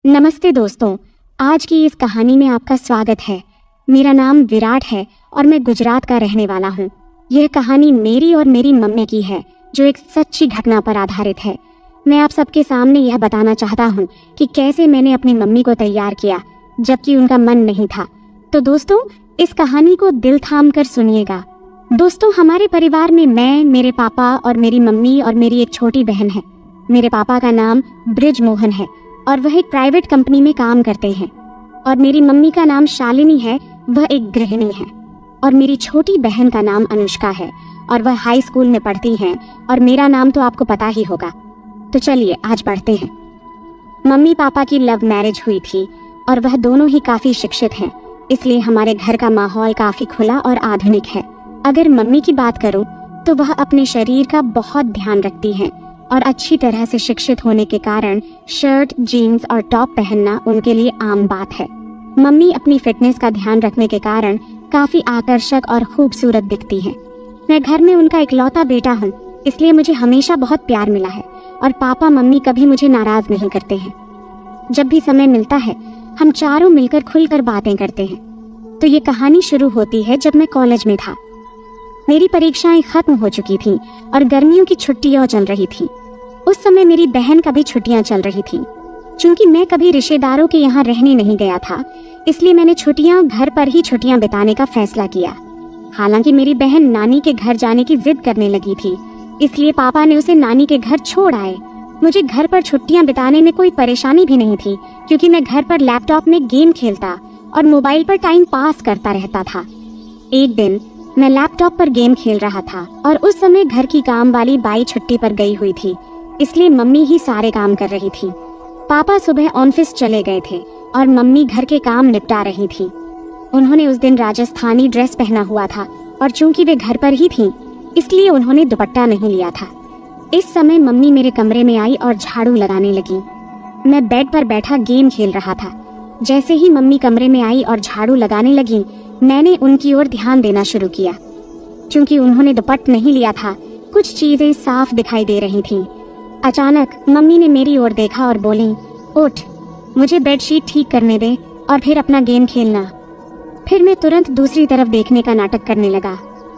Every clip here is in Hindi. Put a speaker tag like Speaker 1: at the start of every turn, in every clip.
Speaker 1: नमस्ते दोस्तों, आज की इस कहानी में आपका स्वागत है। मेरा नाम विराट है और मैं गुजरात का रहने वाला हूँ। यह कहानी मेरी और मेरी मम्मी की है जो एक सच्ची घटना पर आधारित है। मैं आप सबके सामने यह बताना चाहता हूँ कि कैसे मैंने अपनी मम्मी को तैयार किया जबकि उनका मन नहीं था। तो दोस्तों, इस कहानी को दिल थाम कर सुनिएगा। दोस्तों, हमारे परिवार में मैं, मेरे पापा और मेरी मम्मी और मेरी एक छोटी बहन है। मेरे पापा का नाम ब्रिज मोहन है और वह एक प्राइवेट कंपनी में काम करते हैं। और मेरी मम्मी का नाम शालिनी है, वह एक गृहिणी है। और मेरी छोटी बहन का नाम अनुष्का है और वह हाई स्कूल में पढ़ती हैं। और मेरा नाम तो आपको पता ही होगा। तो चलिए आज बढ़ते हैं। मम्मी पापा की लव मैरिज हुई थी और वह दोनों ही काफी शिक्षित हैं, इसलिए हमारे घर का माहौल काफी खुला और आधुनिक है। अगर मम्मी की बात करूं तो वह अपने शरीर का बहुत ध्यान रखती हैं और अच्छी तरह से शिक्षित होने के कारण शर्ट, जीन्स और टॉप पहनना उनके लिए आम बात है। मम्मी अपनी फिटनेस का ध्यान रखने के कारण काफी आकर्षक और खूबसूरत दिखती हैं। मैं घर में उनका इकलौता बेटा हूँ, इसलिए मुझे हमेशा बहुत प्यार मिला है और पापा मम्मी कभी मुझे नाराज नहीं करते हैं। जब भी समय मिलता है हम चारों मिलकर खुलकर बातें करते हैं। तो ये कहानी शुरू होती है जब मैं कॉलेज में था। मेरी परीक्षाएं खत्म हो चुकी थीं और गर्मियों की छुट्टियां चल रही थी। उस समय मेरी बहन का भी छुट्टियां चल रही थी। चूंकि मैं कभी रिश्तेदारों के यहाँ रहने नहीं गया था, इसलिए मैंने छुट्टियां घर पर ही छुट्टियां बिताने का फैसला किया। हालांकि मेरी बहन नानी के घर जाने की जिद करने लगी थी, इसलिए पापा ने उसे नानी के घर छोड़ आए। मुझे घर पर छुट्टियां बिताने में कोई परेशानी भी नहीं थी, क्योंकि मैं घर पर लैपटॉप में गेम खेलता और मोबाइल पर टाइम पास करता रहता था। एक दिन मैं लैपटॉप पर गेम खेल रहा था और उस समय घर की काम वाली बाई छुट्टी पर गई हुई थी, इसलिए मम्मी ही सारे काम कर रही थी। पापा सुबह ऑफिस चले गए थे और मम्मी घर के काम निपटा रही थी। उन्होंने उस दिन राजस्थानी ड्रेस पहना हुआ था और चूंकि वे घर पर ही थीं, इसलिए उन्होंने दुपट्टा नहीं लिया था। इस समय मम्मी मेरे कमरे में आई और झाड़ू लगाने लगी। मैं बेड पर बैठा गेम खेल रहा था। जैसे ही मम्मी कमरे में आई और झाड़ू लगाने लगी, मैंने उनकी ओर ध्यान देना शुरू किया। चूंकि उन्होंने दुपट्टा नहीं लिया था, कुछ चीजें साफ दिखाई दे रही थीं। अचानक मम्मी ने मेरी ओर देखा और बोली, उठ, मुझे बेडशीट ठीक करने दे और फिर अपना गेम खेलना। फिर मैं तुरंत दूसरी तरफ देखने का नाटक करने लगा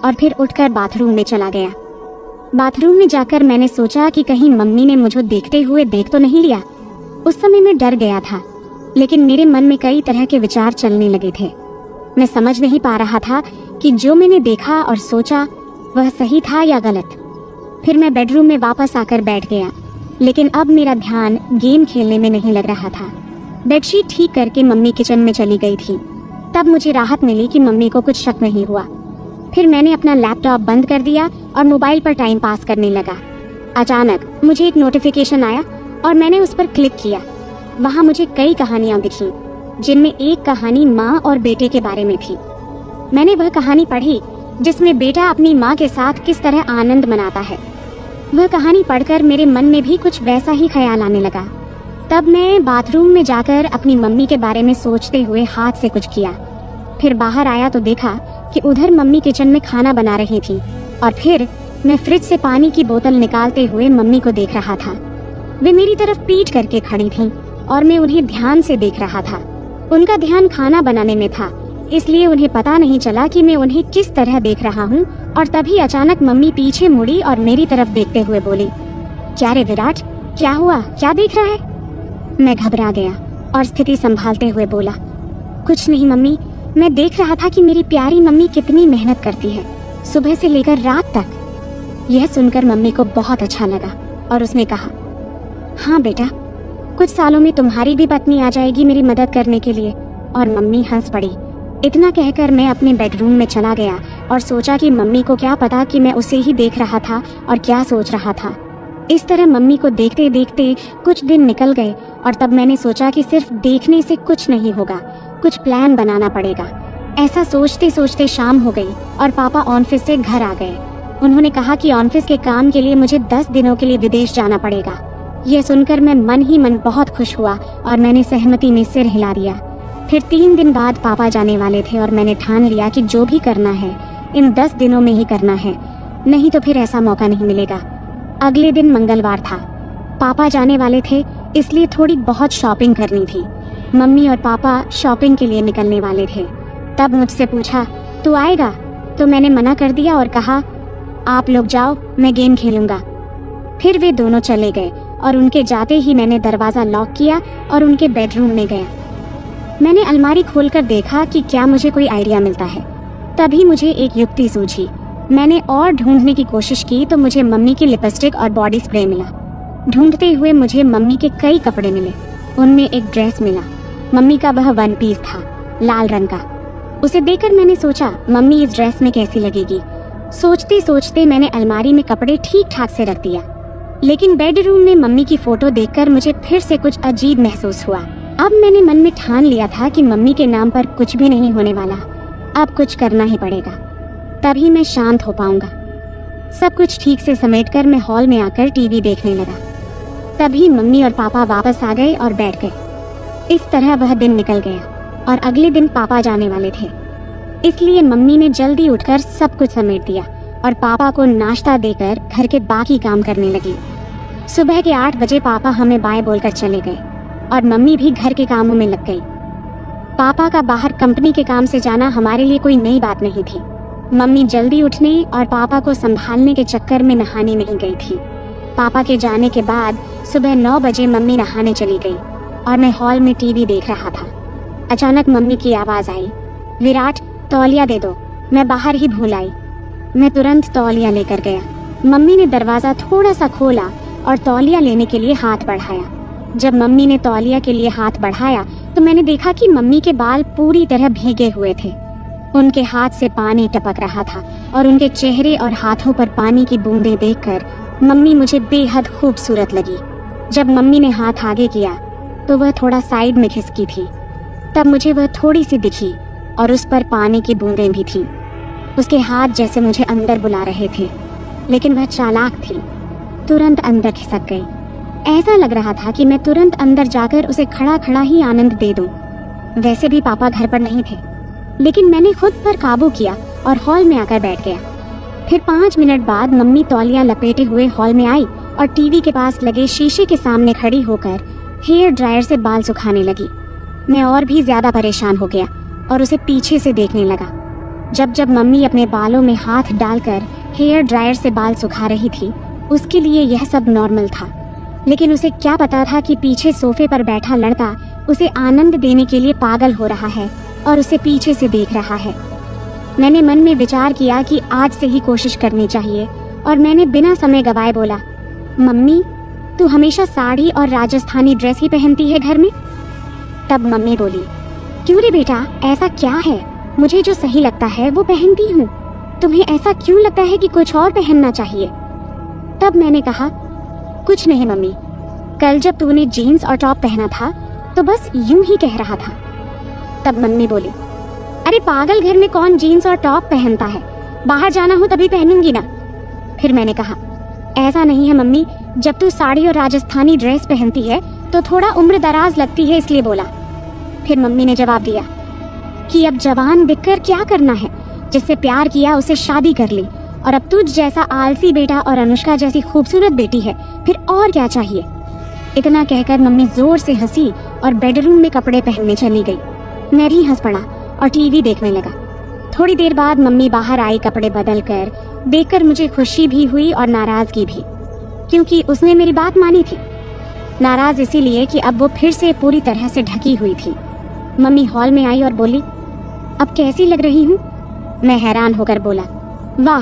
Speaker 1: और फिर उठकर बाथरूम में चला गया। बाथरूम में जाकर मैंने सोचा कि कहीं मम्मी ने मुझे देखते हुए देख तो नहीं लिया। उस समय मैं डर गया था, लेकिन मेरे मन में कई तरह के विचार चलने लगे थे। मैं समझ नहीं पा रहा था कि जो मैंने देखा और सोचा वह सही था या गलत। फिर मैं बेडरूम में वापस आकर बैठ गया, लेकिन अब मेरा ध्यान गेम खेलने में नहीं लग रहा था। बेडशीट ठीक करके मम्मी किचन में चली गई थी। तब मुझे राहत मिली कि मम्मी को कुछ शक नहीं हुआ। फिर मैंने अपना लैपटॉप बंद कर दिया और मोबाइल पर टाइम पास करने लगा। अचानक मुझे एक नोटिफिकेशन आया और मैंने उस पर क्लिक किया। वहाँ मुझे कई कहानियाँ दिखीं, जिनमें एक कहानी माँ और बेटे के बारे में थी। मैंने वह कहानी पढ़ी जिसमें बेटा अपनी माँ के साथ किस तरह आनंद मनाता है। वह कहानी पढ़कर मेरे मन में भी कुछ वैसा ही ख्याल आने लगा। तब मैं बाथरूम में जाकर अपनी मम्मी के बारे में सोचते हुए हाथ से कुछ किया। फिर बाहर आया तो देखा कि उधर मम्मी किचन में खाना बना रही थी और फिर मैं फ्रिज से पानी की बोतल निकालते हुए मम्मी को देख रहा था। वे मेरी तरफ पीठ करके खड़ी थीं और मैं उन्हें ध्यान से देख रहा था। उनका ध्यान खाना बनाने में था, इसलिए उन्हें पता नहीं चला कि मैं उन्हें किस तरह देख रहा हूँ। और तभी अचानक मम्मी पीछे मुड़ी और मेरी तरफ देखते हुए बोली, क्या रे विराट, क्या हुआ, क्या देख रहा है? मैं घबरा गया और स्थिति संभालते हुए बोला, कुछ नहीं मम्मी, मैं देख रहा था कि मेरी प्यारी मम्मी कितनी मेहनत करती है, सुबह से लेकर रात तक। यह सुनकर मम्मी को बहुत अच्छा लगा और उसने कहा, हाँ बेटा, कुछ सालों में तुम्हारी भी पत्नी आ जाएगी मेरी मदद करने के लिए। और मम्मी हंस पड़ी। इतना कहकर मैं अपने बेडरूम में चला गया और सोचा कि मम्मी को क्या पता कि मैं उसे ही देख रहा था और क्या सोच रहा था। इस तरह मम्मी को देखते देखते कुछ दिन निकल गए और तब मैंने सोचा कि सिर्फ देखने से कुछ नहीं होगा, कुछ प्लान बनाना पड़ेगा। ऐसा सोचते सोचते शाम हो गई और पापा ऑफिस से घर आ गए। उन्होंने कहा कि ऑफिस के काम के लिए मुझे 10 दिनों के लिए विदेश जाना पड़ेगा। यह सुनकर मैं मन ही मन बहुत खुश हुआ और मैंने सहमति में सिर हिला दिया। फिर 3 दिन बाद पापा जाने वाले थे और मैंने ठान लिया कि जो भी करना है इन 10 दिनों में ही करना है, नहीं तो फिर ऐसा मौका नहीं मिलेगा। अगले दिन मंगलवार था। पापा जाने वाले थे, इसलिए थोड़ी बहुत शॉपिंग करनी थी। मम्मी और पापा शॉपिंग के लिए निकलने वाले थे। तब मुझसे पूछा, तू आएगा? तो मैंने मना कर दिया और कहा, आप लोग जाओ, मैं गेम खेलूंगा। फिर वे दोनों चले गए और उनके जाते ही मैंने दरवाज़ा लॉक किया और उनके बेडरूम में गया। मैंने अलमारी खोलकर देखा कि क्या मुझे कोई आइडिया मिलता है। तभी मुझे एक युक्ति सूझी। मैंने और ढूंढने की कोशिश की तो मुझे मम्मी की लिपस्टिक और बॉडी स्प्रे मिला। ढूंढते हुए मुझे मम्मी के कई कपड़े मिले। उनमें एक ड्रेस मिला। मम्मी का वह वन पीस था, लाल रंग का। उसे देखकर मैंने सोचा, मम्मी इस ड्रेस में कैसी लगेगी। सोचते सोचते मैंने अलमारी में कपड़े ठीक ठाक से रख दिया। लेकिन बेडरूम में मम्मी की फोटो देखकर मुझे फिर से कुछ अजीब महसूस हुआ। अब मैंने मन में ठान लिया था कि मम्मी के नाम पर कुछ भी नहीं होने वाला। अब कुछ करना ही पड़ेगा, तभी मैं शांत हो पाऊंगा। सब कुछ ठीक से समेटकर मैं हॉल में आकर टीवी देखने लगा। तभी मम्मी और पापा वापस आ गए और बैठ गए। इस तरह वह दिन निकल गया और अगले दिन पापा जाने वाले थे। इसलिए मम्मी ने जल्दी उठकर सब कुछ समेट दिया और पापा को नाश्ता देकर घर के बाकी काम करने लगी। सुबह के 8 बजे पापा हमें बाय बोलकर चले गए और मम्मी भी घर के कामों में लग गई। पापा का बाहर कंपनी के काम से जाना हमारे लिए कोई नई बात नहीं थी। मम्मी जल्दी उठने और पापा को संभालने के चक्कर में नहाने नहीं गई थी। पापा के जाने के बाद सुबह 9 बजे मम्मी नहाने चली गई और मैं हॉल में टीवी देख रहा था। अचानक मम्मी की आवाज़ आई, विराट तौलिया दे दो। मैं बाहर ही भूल आई। मैं तुरंत तौलिया लेकर गया। मम्मी ने दरवाज़ा थोड़ा सा खोला और तौलिया लेने के लिए हाथ बढ़ाया। जब मम्मी ने तौलिया के लिए हाथ बढ़ाया तो मैंने देखा कि मम्मी के बाल पूरी तरह भीगे हुए थे। उनके हाथ से पानी टपक रहा था और उनके चेहरे और हाथों पर पानी की बूंदें देखकर मम्मी मुझे बेहद खूबसूरत लगी। जब मम्मी ने हाथ आगे किया तो वह थोड़ा साइड में खिसकी थी। तब मुझे वह थोड़ी सी दिखी और उस पर पानी की बूंदें भी थीं। उसके हाथ जैसे मुझे अंदर बुला रहे थे, लेकिन वह चालाक थी, तुरंत अंदर खिसक गई। ऐसा लग रहा था कि मैं तुरंत अंदर जाकर उसे खड़ा खड़ा ही आनंद दे दूं। वैसे भी पापा घर पर नहीं थे, लेकिन मैंने खुद पर काबू किया और हॉल में आकर बैठ गया। फिर 5 मिनट बाद मम्मी तौलिया लपेटे हुए हॉल में आई और टीवी के पास लगे शीशे के सामने खड़ी होकर हेयर ड्रायर से बाल सुखाने लगी। मैं और भी ज्यादा परेशान हो गया और उसे पीछे से देखने लगा। जब जब मम्मी अपने बालों में हाथ डालकर हेयर ड्रायर से बाल सुखा रही थी, उसके लिए यह सब नॉर्मल था। लेकिन उसे क्या पता था कि पीछे सोफे पर बैठा लड़का उसे आनंद देने के लिए पागल हो रहा है और उसे पीछे से देख रहा है। मैंने मन में विचार किया कि आज से ही कोशिश करनी चाहिए और मैंने बिना समय गवाए बोला, मम्मी तू हमेशा साड़ी और राजस्थानी ड्रेस ही पहनती है घर में? तब मम्मी बोली, क्यों रे बेटा, ऐसा क्या है? मुझे जो सही लगता है वो पहनती हूँ। तुम्हें ऐसा क्यों लगता है कि कुछ और पहनना चाहिए? तब मैंने कहा, कुछ नहीं मम्मी, कल जब तूने जीन्स और टॉप पहना था तो बस यूं ही कह रहा था। तब मम्मी बोली, अरे पागल, घर में कौन जीन्स और टॉप पहनता है? बाहर जाना हो तभी पहनूंगी ना। फिर मैंने कहा, ऐसा नहीं है मम्मी, जब तू साड़ी और राजस्थानी ड्रेस पहनती है तो थोड़ा उम्र दराज लगती है, इसलिए बोला। फिर मम्मी ने जवाब दिया कि अब जवान बिककर क्या करना है, जिससे प्यार किया उसे शादी कर ली, और अब तुझ जैसा आलसी बेटा और अनुष्का जैसी खूबसूरत बेटी है, फिर और क्या चाहिए? इतना कहकर मम्मी जोर से हंसी और बेडरूम में कपड़े पहनने चली गई। मैं भी हंस पड़ा और टीवी देखने लगा। थोड़ी देर बाद मम्मी बाहर आई कपड़े बदल कर। देखकर मुझे खुशी भी हुई और नाराजगी भी, क्योंकि उसने मेरी बात मानी थी। नाराज इसीलिए कि अब वो फिर से पूरी तरह से ढकी हुई थी। मम्मी हॉल में आई और बोली, अब कैसी लग रही हूँ? मैं हैरान होकर बोला, वाह,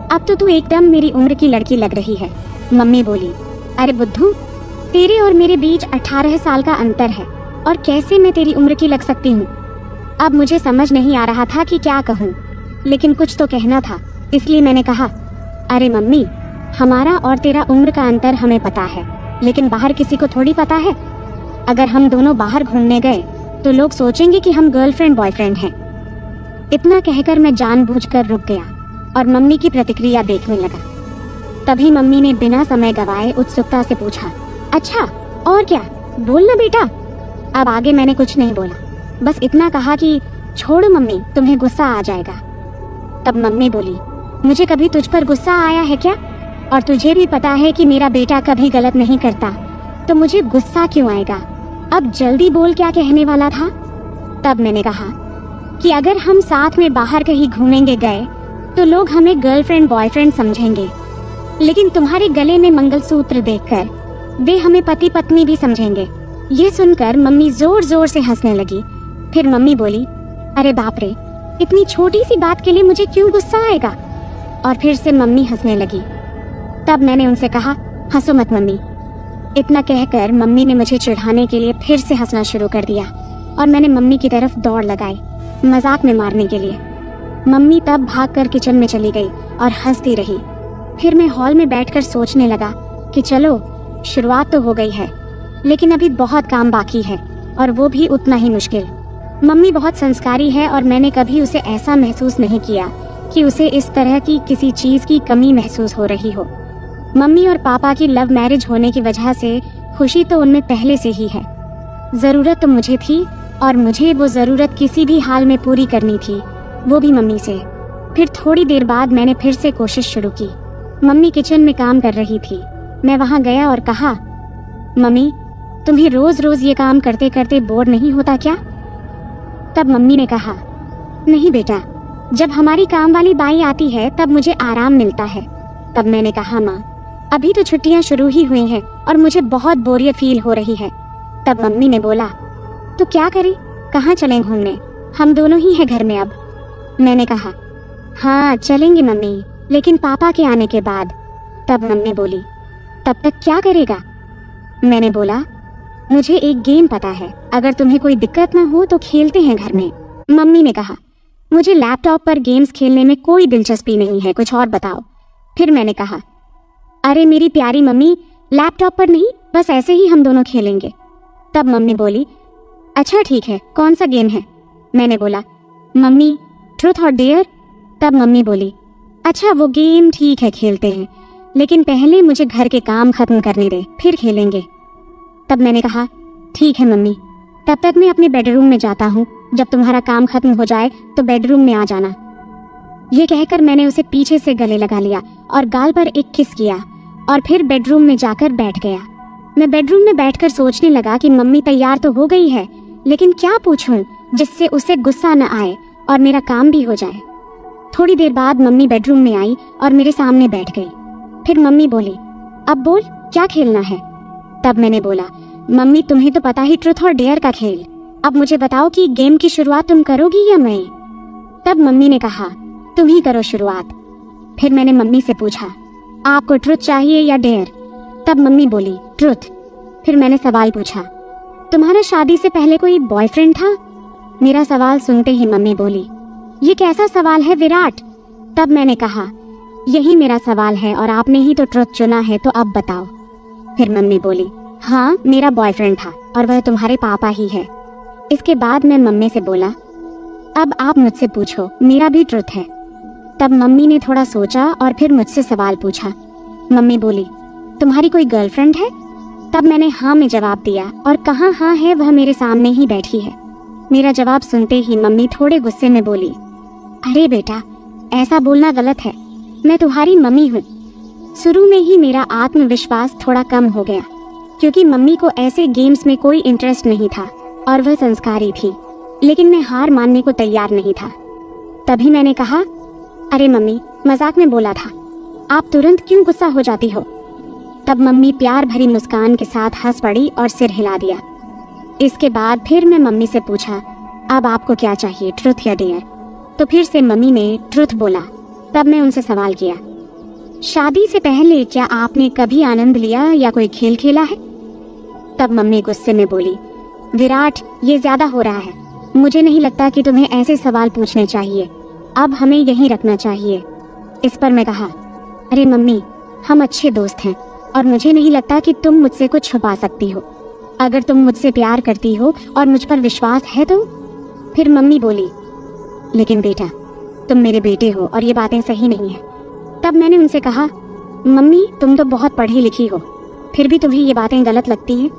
Speaker 1: अब तो तू एकदम मेरी उम्र की लड़की लग रही है। मम्मी बोली, अरे बुद्धू, तेरे और मेरे बीच 18 साल का अंतर है और कैसे मैं तेरी उम्र की लग सकती हूँ? अब मुझे समझ नहीं आ रहा था कि क्या कहूँ, लेकिन कुछ तो कहना था, इसलिए मैंने कहा, अरे मम्मी, हमारा और तेरा उम्र का अंतर हमें पता है, लेकिन बाहर किसी को थोड़ी पता है। अगर हम दोनों बाहर घूमने गए तो लोग सोचेंगे कि हम गर्लफ्रेंड बॉयफ्रेंड हैं। इतना कहकर मैं जानबूझकर रुक गया और मम्मी की प्रतिक्रिया देखने लगा। तभी मम्मी ने बिना समय गवाए उत्सुकता से पूछा, अच्छा और क्या, बोलना बेटा। अब आगे मैंने कुछ नहीं बोला, बस इतना कहा कि छोड़ो मम्मी, तुम्हें गुस्सा आ जाएगा। तब मम्मी बोली, मुझे कभी तुझ पर गुस्सा आया है क्या? और तुझे भी पता है कि मेरा बेटा कभी गलत नहीं करता। तो मुझे गुस्सा क्यों आएगा? अब जल्दी बोल, क्या कहने वाला था? तब मैंने कहा कि अगर हम साथ में बाहर कहीं घूमेंगे गए तो लोग हमें गर्लफ्रेंड बॉयफ्रेंड समझेंगे, लेकिन तुम्हारे गले में मंगलसूत्र देखकर वे हमें पति पत्नी भी समझेंगे। ये सुनकर मम्मी जोर जोर से हंसने लगी। फिर मम्मी बोली, अरे बाप रे, इतनी छोटी सी बात के लिए मुझे क्यों गुस्सा आएगा? और फिर से मम्मी हंसने लगी। तब मैंने उनसे कहा, हंसो मत मम्मी। इतना कहकर मम्मी ने मुझे चिढ़ाने के लिए फिर से हंसना शुरू कर दिया और मैंने मम्मी की तरफ दौड़ लगाई मजाक में मारने के लिए। मम्मी तब भागकर किचन में चली गई और हंसती रही। फिर मैं हॉल में बैठकर सोचने लगा कि चलो, शुरुआत तो हो गई है, लेकिन अभी बहुत काम बाकी है और वो भी उतना ही मुश्किल। मम्मी बहुत संस्कारी है और मैंने कभी उसे ऐसा महसूस नहीं किया कि उसे इस तरह की किसी चीज़ की कमी महसूस हो रही हो। मम्मी और पापा की लव मैरिज होने की वजह से खुशी तो उनमें पहले से ही है। ज़रूरत तो मुझे थी और मुझे वो ज़रूरत किसी भी हाल में पूरी करनी थी, वो भी मम्मी से। फिर थोड़ी देर बाद मैंने फिर से कोशिश शुरू की। मम्मी किचन में काम कर रही थी। मैं वहाँ गया और कहा, मम्मी, तुम्हें रोज रोज ये काम करते करते बोर नहीं होता क्या? तब मम्मी ने कहा, नहीं बेटा, जब हमारी काम वाली बाई आती है तब मुझे आराम मिलता है। तब मैंने कहा, माँ, अभी तो छुट्टियां शुरू ही हुई हैं और मुझे बहुत बोरियत फील हो रही है। तब मम्मी ने बोला, तो क्या करें, कहाँ चलें घूमने? हम दोनों ही हैं घर में अब। मैंने कहा, हाँ चलेंगे मम्मी, लेकिन पापा के आने के बाद। तब मम्मी बोली, तब तक क्या करेगा? मैंने बोला, मुझे एक गेम पता है, अगर तुम्हें कोई दिक्कत ना हो तो खेलते हैं घर में। मम्मी ने कहा, मुझे लैपटॉप पर गेम्स खेलने में कोई दिलचस्पी नहीं है, कुछ और बताओ। फिर मैंने कहा, अरे मेरी प्यारी मम्मी, लैपटॉप पर नहीं, बस ऐसे ही हम दोनों खेलेंगे। तब मम्मी बोली, अच्छा ठीक है, कौन सा गेम है? मैंने बोला, मम्मी, ट्रूथ और डेयर। तब मम्मी बोली, अच्छा वो गेम ठीक है, खेलते हैं, लेकिन पहले मुझे घर के काम खत्म करने दे, फिर खेलेंगे। तब मैंने कहा, ठीक है मम्मी, तब तक मैं अपने बेडरूम में जाता हूँ, जब तुम्हारा काम खत्म हो जाए तो बेडरूम में आ जाना। ये कहकर मैंने उसे पीछे से गले लगा लिया और गाल पर एक किस किया और फिर बेडरूम में जाकर बैठ गया। मैं बेडरूम में बैठकर सोचने लगा कि मम्मी तैयार तो हो गई है, लेकिन क्या पूछूं जिससे उसे गुस्सा न आए और मेरा काम भी हो जाए। थोड़ी देर बाद मम्मी बेडरूम में आई और मेरे सामने बैठ गई। फिर मम्मी बोली, अब बोल, क्या खेलना है? तब मैंने बोला, मम्मी तुम्हें तो पता ही, ट्रूथ और डेयर का खेल। अब मुझे बताओ कि गेम की शुरुआत तुम करोगी या मैं? तब मम्मी ने कहा, तुम ही करो शुरुआत। फिर मैंने मम्मी से पूछा, आपको ट्रूथ चाहिए या डेयर? तब मम्मी बोली, ट्रूथ। फिर मैंने सवाल पूछा, तुम्हारा शादी से पहले कोई बॉयफ्रेंड था? मेरा सवाल सुनते ही मम्मी बोली, ये कैसा सवाल है विराट? तब मैंने कहा, यही मेरा सवाल है और आपने ही तो ट्रुथ चुना है, तो अब बताओ। फिर मम्मी बोली, हाँ मेरा बॉयफ्रेंड था और वह तुम्हारे पापा ही है। इसके बाद मैं मम्मी से बोला, अब आप मुझसे पूछो, मेरा भी ट्रुथ है। तब मम्मी ने थोड़ा सोचा और फिर मुझसे सवाल पूछा। मम्मी बोली, तुम्हारी कोई गर्लफ्रेंड है? तब मैंने हाँ में जवाब दिया और कहाँ हाँ है, वह मेरे सामने ही बैठी है। मेरा जवाब सुनते ही मम्मी थोड़े गुस्से में बोली, अरे बेटा, ऐसा बोलना गलत है, मैं तुम्हारी मम्मी हूँ। शुरू में ही मेरा आत्मविश्वास थोड़ा कम हो गया क्योंकि मम्मी को ऐसे गेम्स में कोई इंटरेस्ट नहीं था और वह संस्कारी थी, लेकिन मैं हार मानने को तैयार नहीं था। तभी मैंने कहा, अरे मम्मी, मजाक में बोला था, आप तुरंत क्यों गुस्सा हो जाती हो? तब मम्मी प्यार भरी मुस्कान के साथ हंस पड़ी और सिर हिला दिया। इसके बाद फिर मैं मम्मी से पूछा, अब आपको क्या चाहिए, ट्रुथ या डेयर? तो फिर से मम्मी ने ट्रुथ बोला। तब मैं उनसे सवाल किया, शादी से पहले क्या आपने कभी आनंद लिया या कोई खेल खेला है? तब मम्मी गुस्से में बोली, विराट, ये ज्यादा हो रहा है, मुझे नहीं लगता कि तुम्हें ऐसे सवाल पूछने चाहिए, अब हमें यहीं रखना चाहिए। इस पर मैं कहा, अरे मम्मी, हम अच्छे दोस्त हैं और मुझे नहीं लगता कि तुम मुझसे कुछ छुपा सकती हो। अगर तुम मुझसे प्यार करती हो और मुझ पर विश्वास है तो। फिर मम्मी बोली, लेकिन बेटा, तुम मेरे बेटे हो और ये बातें सही नहीं है। तब मैंने उनसे कहा, मम्मी, तुम तो बहुत पढ़ी लिखी हो, फिर भी तुम्हें ये बातें गलत लगती हैं?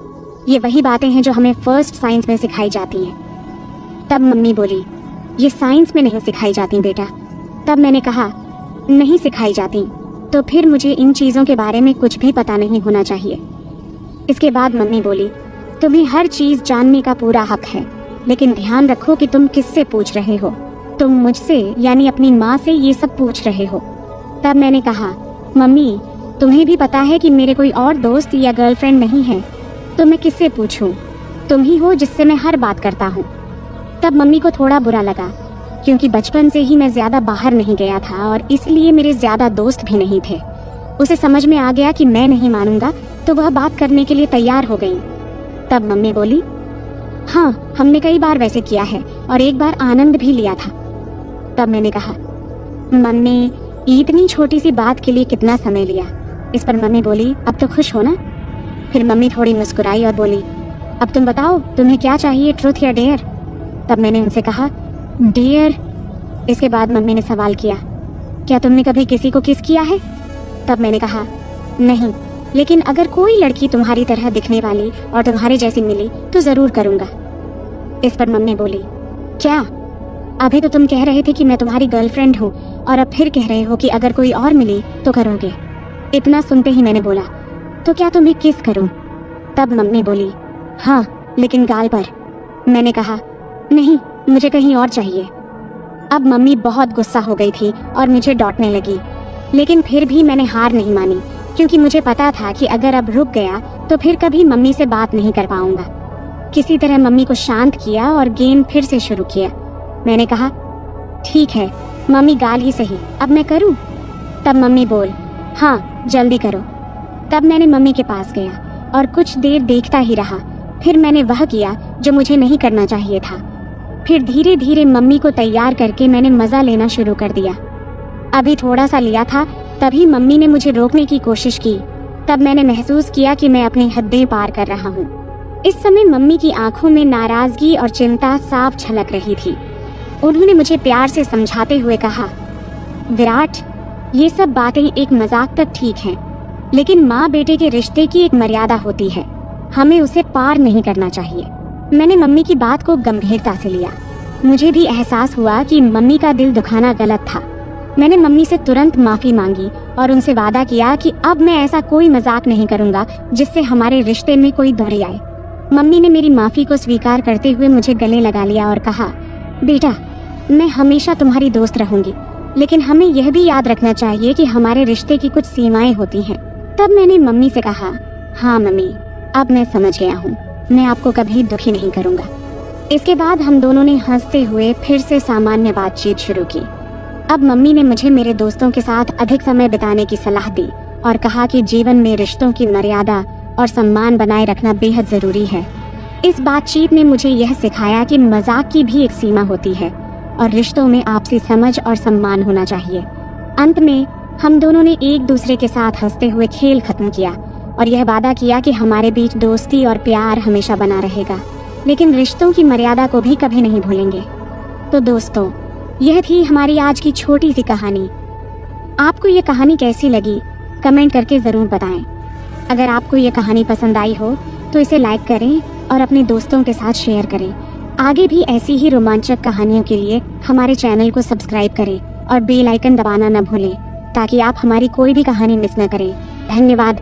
Speaker 1: ये वही बातें हैं जो हमें फर्स्ट साइंस में सिखाई जाती हैं। तब मम्मी बोली, ये साइंस में नहीं सिखाई जाती बेटा। तब मैंने कहा, नहीं सिखाई जाती, तो फिर मुझे इन चीज़ों के बारे में कुछ भी पता नहीं होना चाहिए। इसके बाद मम्मी बोली, तुम्हें हर चीज जानने का पूरा हक है, लेकिन ध्यान रखो कि तुम किससे पूछ रहे हो। तुम मुझसे यानी अपनी माँ से ये सब पूछ रहे हो। तब मैंने कहा, मम्मी तुम्हें भी पता है कि मेरे कोई और दोस्त या गर्लफ्रेंड नहीं है, तो मैं किससे पूछूं? तुम ही हो जिससे मैं हर बात करता हूँ। तब मम्मी को थोड़ा बुरा लगा, क्योंकि बचपन से ही मैं ज्यादा बाहर नहीं गया था और इसलिए मेरे ज्यादा दोस्त भी नहीं थे। उसे समझ में आ गया कि मैं नहीं मानूंगा, तो वह बात करने के लिए तैयार हो गई। तब मम्मी बोली, हाँ हमने कई बार वैसे किया है और एक बार आनंद भी लिया था। तब मैंने कहा, मम्मी इतनी छोटी सी बात के लिए कितना समय लिया? इस पर मम्मी बोली, अब तो खुश हो ना? फिर मम्मी थोड़ी मुस्कुराई और बोली, अब तुम बताओ तुम्हें क्या चाहिए, ट्रुथ या डेयर? तब मैंने उनसे कहा, डेयर। इसके बाद मम्मी ने सवाल किया, क्या तुमने कभी किसी को किस किया है? तब मैंने कहा, नहीं, लेकिन अगर कोई लड़की तुम्हारी तरह दिखने वाली और तुम्हारे जैसी मिली तो जरूर करूंगा। इस पर मम्मी बोली, क्या? अभी तो तुम कह रहे थे कि मैं तुम्हारी गर्लफ्रेंड हूँ और अब फिर कह रहे हो कि अगर कोई और मिली तो करोगे। इतना सुनते ही मैंने बोला, तो क्या तुम्हें किस करूं? तब मम्मी बोली, हाँ लेकिन गाल पर। मैंने कहा, नहीं मुझे कहीं और चाहिए। अब मम्मी बहुत गुस्सा हो गई थी और मुझे डांटने लगी, लेकिन फिर भी मैंने हार नहीं मानी, क्योंकि मुझे पता था कि अगर अब रुक गया तो फिर कभी मम्मी से बात नहीं कर पाऊंगा। किसी तरह मम्मी को शांत किया और गेम फिर से शुरू किया। मैंने कहा, ठीक है मम्मी गाल ही सही, अब मैं करूं? तब मम्मी बोल, हाँ जल्दी करो। तब मैंने मम्मी के पास गया और कुछ देर देखता ही रहा। फिर मैंने वह किया जो मुझे नहीं करना चाहिए था। फिर धीरे धीरे मम्मी को तैयार करके मैंने मजा लेना शुरू कर दिया। अभी थोड़ा सा लिया था, तभी मम्मी ने मुझे रोकने की कोशिश की। तब मैंने महसूस किया कि मैं अपनी हदें पार कर रहा हूँ। इस समय मम्मी की आंखों में नाराजगी और चिंता साफ झलक रही थी। उन्होंने मुझे प्यार से समझाते हुए कहा, विराट ये सब बातें एक मजाक तक ठीक हैं, लेकिन माँ बेटे के रिश्ते की एक मर्यादा होती है, हमें उसे पार नहीं करना चाहिए। मैंने मम्मी की बात को गंभीरता से लिया। मुझे भी एहसास हुआ कि मम्मी का दिल दुखाना गलत था। मैंने मम्मी से तुरंत माफी मांगी और उनसे वादा किया कि अब मैं ऐसा कोई मजाक नहीं करूंगा जिससे हमारे रिश्ते में कोई दूरी आए। मम्मी ने मेरी माफी को स्वीकार करते हुए मुझे गले लगा लिया और कहा, बेटा मैं हमेशा तुम्हारी दोस्त रहूंगी, लेकिन हमें यह भी याद रखना चाहिए कि हमारे रिश्ते की कुछ सीमाएं होती हैं। तब मैंने मम्मी से कहा, हाँ मम्मी अब मैं समझ गया हूँ, मैं आपको कभी दुखी नहीं करूँगा। इसके बाद हम दोनों ने हंसते हुए फिर से सामान्य बातचीत शुरू की। अब मम्मी ने मुझे मेरे दोस्तों के साथ अधिक समय बिताने की सलाह दी और कहा कि जीवन में रिश्तों की मर्यादा और सम्मान बनाए रखना बेहद जरूरी है। इस बातचीत ने मुझे यह सिखाया कि मजाक की भी एक सीमा होती है और रिश्तों में आपसी समझ और सम्मान होना चाहिए। अंत में हम दोनों ने एक दूसरे के साथ हंसते हुए खेल खत्म किया और यह वादा किया कि हमारे बीच दोस्ती और प्यार हमेशा बना रहेगा, लेकिन रिश्तों की मर्यादा को भी कभी नहीं भूलेंगे। तो दोस्तों, यह थी हमारी आज की छोटी सी कहानी। आपको ये कहानी कैसी लगी कमेंट करके ज़रूर बताएं। अगर आपको ये कहानी पसंद आई हो तो इसे लाइक करें और अपने दोस्तों के साथ शेयर करें। आगे भी ऐसी ही रोमांचक कहानियों के लिए हमारे चैनल को सब्सक्राइब करें और बेल आइकन दबाना न भूलें, ताकि आप हमारी कोई भी कहानी मिस न करें। धन्यवाद।